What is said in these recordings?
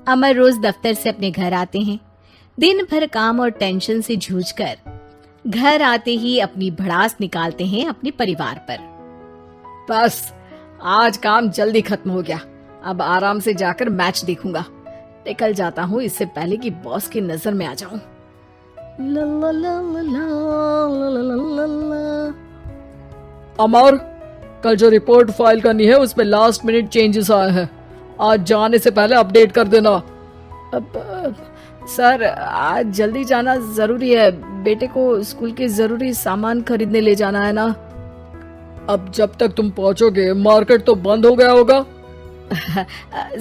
अमर रोज दफ्तर से अपने घर आते हैं। दिन भर काम और टेंशन से जूझकर घर आते ही अपनी भड़ास निकालते हैं अपने परिवार पर। बस आज काम जल्दी खत्म हो गया, अब आराम से जाकर मैच देखूंगा। निकल जाता हूँ इससे पहले कि बॉस की नजर में आ जाऊं। अमर, कल जो रिपोर्ट फाइल करनी है उसमें लास्ट मिनट चेंजेस आए हैं, आज जाने से पहले अपडेट कर देना। सर आज जल्दी जाना जरूरी है, बेटे को स्कूल के जरूरी सामान खरीदने ले जाना है ना। अब जब तक तुम पहुंचोगे मार्केट तो बंद हो गया होगा।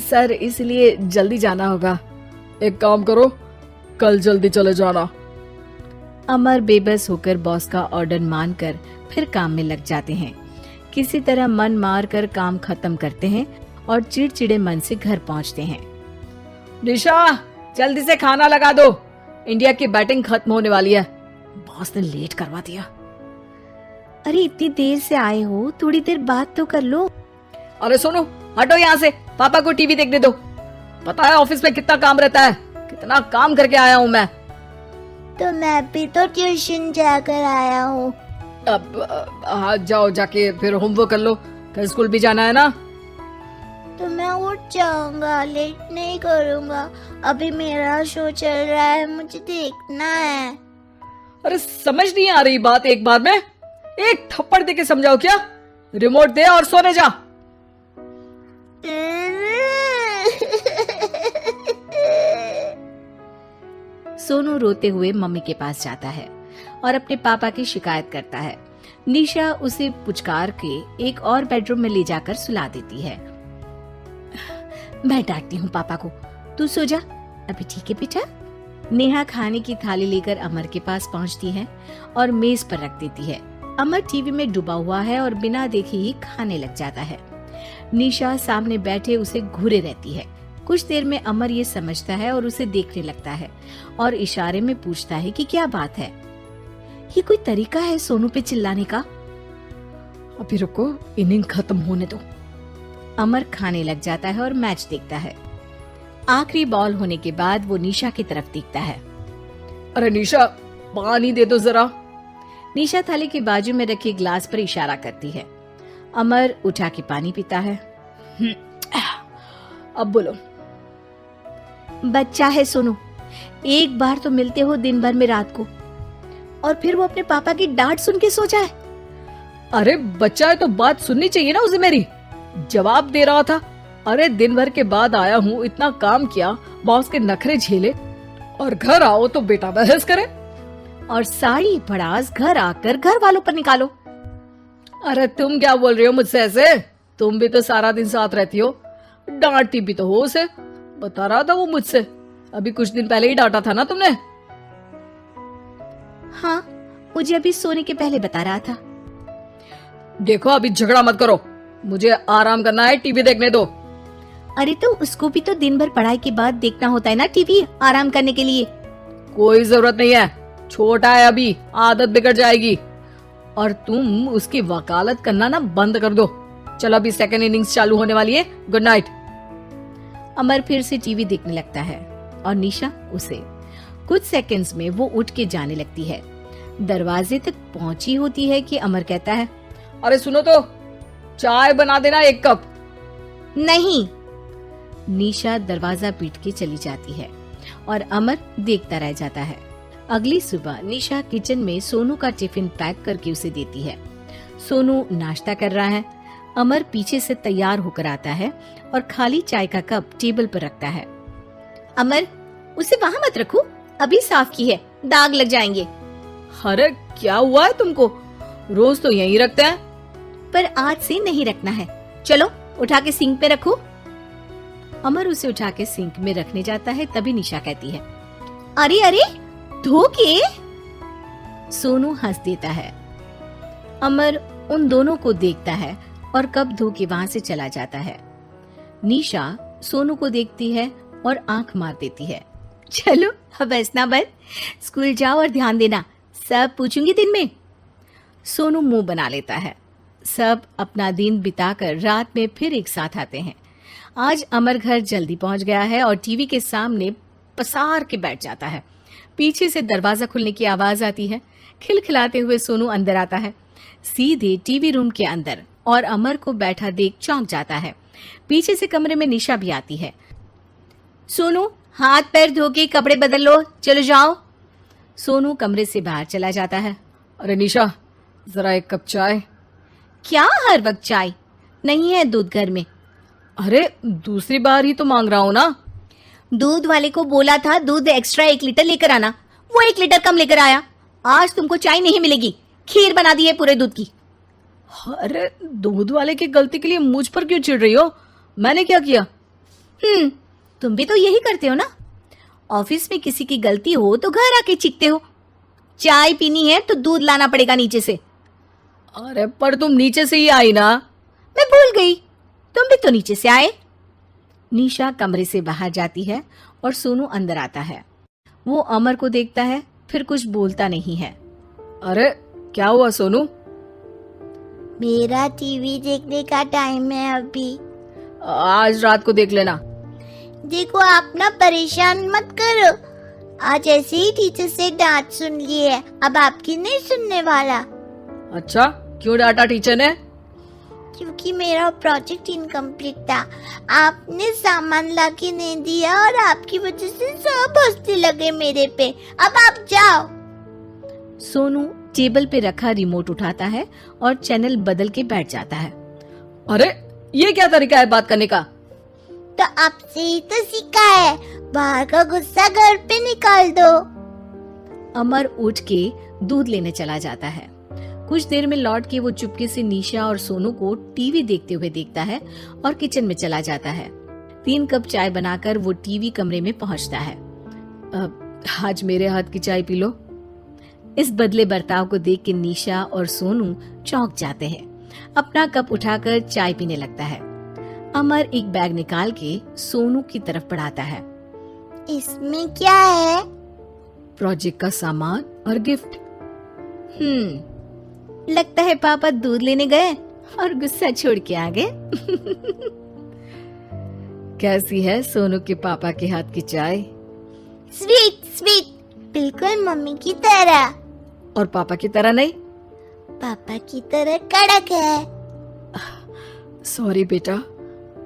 सर इसलिए जल्दी जाना होगा। एक काम करो, कल जल्दी चले जाना। अमर बेबस होकर बॉस का ऑर्डर मानकर फिर काम में लग जाते हैं। किसी तरह मन मार कर काम खत्म करते हैं और चिड़चिड़े मन से घर पहुंचते हैं। निशा जल्दी से खाना लगा दो, इंडिया की बैटिंग खत्म होने वाली है। बॉस ने लेट करवा दिया। अरे इतनी देर से आए हो, थोड़ी देर बात तो कर लो। अरे सुनो, हटो यहाँ से, पापा को टीवी देखने दो। पता है ऑफिस में कितना काम रहता है, कितना काम करके आया हूँ मैं। तो मैं भी तो ट्यूशन जाकर आया हूँ। अब हाँ जाओ, जाके फिर होमवर्क कर लो, कल स्कूल भी जाना है ना। तो मैं उठ जाऊंगा, लेट नहीं करूंगा। अभी मेरा शो चल रहा है, मुझे देखना है। अरे समझ नहीं आ रही बात, एक बार में एक थप्पड़ दे के समझाओ क्या। रिमोट दे और सोने जा। सोनू रोते हुए मम्मी के पास जाता है और अपने पापा की शिकायत करता है। निशा उसे पुचकार के एक और बेडरूम में ले जाकर सुला देती है। मैं डांटती हूँ पापा को, तू सो जा अभी, ठीक है बेटा। नेहा खाने की थाली लेकर अमर के पास पहुँचती है और मेज पर रख देती है। अमर टीवी में डूबा हुआ है और बिना देखे ही खाने लग जाता है। निशा सामने बैठे उसे घूरे रहती है। कुछ देर में अमर ये समझता है और उसे देखने लगता है और इशारे में पूछता है कि क्या बात है। ये कोई तरीका है सोनू पे चिल्लाने का? अभी रुको, इनिंग खत्म होने दो। अमर खाने लग जाता है और मैच देखता है। आखिरी बॉल होने के बाद वो निशा की तरफ देखता है। अरे निशा पानी दे दो जरा। निशा थाली के बाजू में रखे ग्लास पर इशारा करती है। अमर उठा के पानी पीता है। अब बोलो। बच्चा है सोनू, एक बार तो मिलते हो दिन भर में रात को, और फिर वो अपने पापा की डांट सुन के सो जाए। अरे बच्चा है तो बात सुननी चाहिए ना उसे मेरी। जवाब दे रहा था। अरे दिन भर के बाद आया हूँ, इतना काम किया, बॉस के नखरे झेले, और घर आओ तो बेटा बहस करे। और सारी भड़ास घर आकर घर वालों पर निकालो। अरे तुम क्या बोल रही हो मुझसे ऐसे? तुम भी तो सारा दिन साथ रहती हो, डांटती भी तो हो उसे। बता रहा था वो मुझसे, अभी कुछ दिन पहले ही डांटा था ना तुमने। हाँ, मुझे अभी सोने के पहले बता रहा था। देखो अभी झगड़ा मत करो, मुझे आराम करना है, टीवी देखने दो। अरे तो उसको भी तो दिन भर पढ़ाई के बाद देखना होता है ना टीवी, आराम करने के लिए। कोई जरूरत नहीं है, छोटा है अभी, आदत बिगड़ जाएगी। और तुम उसकी वकालत करना ना बंद कर दो। चलो अभी सेकंड इनिंग्स चालू होने वाली है, गुड नाइट। अमर फिर से टीवी देखने लगता है और निशा उसे। कुछ सेकंड्स में वो उठ के जाने लगती है। दरवाजे तक पहुंची होती है कि अमर कहता है, अरे सुनो तो, चाय बना देना 1 कप। नहीं। निशा दरवाजा पीट के चली जाती है और अमर देखता रह जाता है। अगली सुबह निशा किचन में सोनू का टिफिन पैक करके उसे देती है। सोनू नाश्ता कर रहा है। अमर पीछे से तैयार होकर आता है और खाली चाय का कप टेबल पर रखता है। अमर, उसे वहाँ मत रखो, अभी साफ की है, दाग लग जाएंगे। अरे क्या हुआ है तुमको? रोज तो यहीं रखते हैं। पर आज से नहीं रखना है, चलो उठा के सिंक पे रखो। अमर उसे उठा के सिंक में रखने जाता है, तभी निशा कहती है, अरे अरे धो के। सोनू हंस देता है। अमर उन दोनों को देखता है और कप धो के वहाँ से चला जाता है। निशा सोनू को देखती है और आंख मार देती है। चलो अब हंसना बंद, स्कूल जाओ और ध्यान देना, सब पूछूंगी दिन में। सोनू मुंह बना लेता है। सब अपना दिन बिताकर रात में फिर एक साथ आते हैं। आज अमर घर जल्दी पहुंच गया है और टीवी के सामने पसार के बैठ जाता है। पीछे से दरवाजा खुलने की आवाज आती है। खिलखिलाते हुए सोनू अंदर आता है, सीधे टीवी रूम के अंदर, और अमर को बैठा देख चौंक जाता है। पीछे से कमरे में निशा भी आती है। सोनू, हाथ पैर धो के कपड़े बदल लो, चलो जाओ। सोनू कमरे से बाहर चला जाता है। अरे निशा, जरा एक कप चाय। क्या हर वक्त चाय? नहीं है दूध घर में। अरे दूसरी बार ही तो मांग रहा हूं ना। दूध वाले को बोला था दूध एक्स्ट्रा 1 लीटर लेकर आना, वो 1 लीटर कम लेकर आया। आज तुमको चाय नहीं मिलेगी, खीर बना दी है पूरे दूध की। अरे दूध वाले की गलती के लिए मुझ पर क्यों चिढ़ रही हो? मैंने क्या किया? तुम भी तो यही करते हो ना। ऑफिस में किसी की गलती हो तो घर आके चीखते हो। चाय पीनी है तो दूध लाना पड़ेगा नीचे से। अरे पर तुम नीचे से ही आई ना। मैं भूल गई, तुम भी तो नीचे से आए। निशा कमरे से बाहर जाती है और सोनू अंदर आता है। वो अमर को देखता है, फिर कुछ बोलता नहीं है। अरे क्या हुआ सोनू? मेरा टीवी देखने का टाइम है अभी। आज रात को देख लेना। देखो, आप ना परेशान मत करो। आज ऐसे ही टीचर से डांट सुन ली है, अब आपकी नहीं सुनने वाला। अच्छा, क्यों डांटा टीचर ने? क्योंकि मेरा प्रोजेक्ट इनकम्प्लीट था। आपने सामान लाके नहीं दिया और आपकी वजह से सब हंसने लगे मेरे पे। अब आप जाओ। सोनू टेबल पे रखा रिमोट उठाता है और चैनल बदल के बैठ जाता है। अरे ये क्या तरीका है बात करने का? तो आपसे ही तो सीखा है, बाहर का गुस्सा घर पे निकाल दो। अमर उठ के दूध लेने चला जाता है। कुछ देर में लौट के वो चुपके से निशा और सोनू को टीवी देखते हुए देखता है और किचन में चला जाता है। 3 कप चाय बनाकर वो टीवी कमरे में पहुंचता है। आज मेरे हाथ की चाय पी लो। इस बदले बर्ताव को देख के निशा और सोनू चौंक जाते हैं। अपना कप उठाकर चाय पीने लगता है। अमर एक बैग निकाल के सोनू की तरफ बढ़ाता है। इसमें क्या है? प्रोजेक्ट का सामान और गिफ्ट। लगता है पापा दूध लेने गए और गुस्सा छोड़ के आ गए। कैसी है सोनू के पापा के हाथ की चाय? स्वीट स्वीट, बिल्कुल मम्मी की तरह। और पापा की तरह नहीं? पापा की तरह कड़क है। सॉरी बेटा,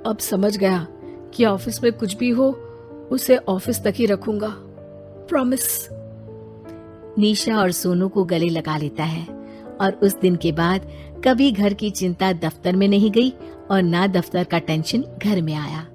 अब समझ गया कि ऑफिस में कुछ भी हो उसे ऑफिस तक ही रखूंगा। प्रॉमिस। निशा और सोनू को गले लगा लेता है और उस दिन के बाद कभी घर की चिंता दफ्तर में नहीं गई और ना दफ्तर का टेंशन घर में आया।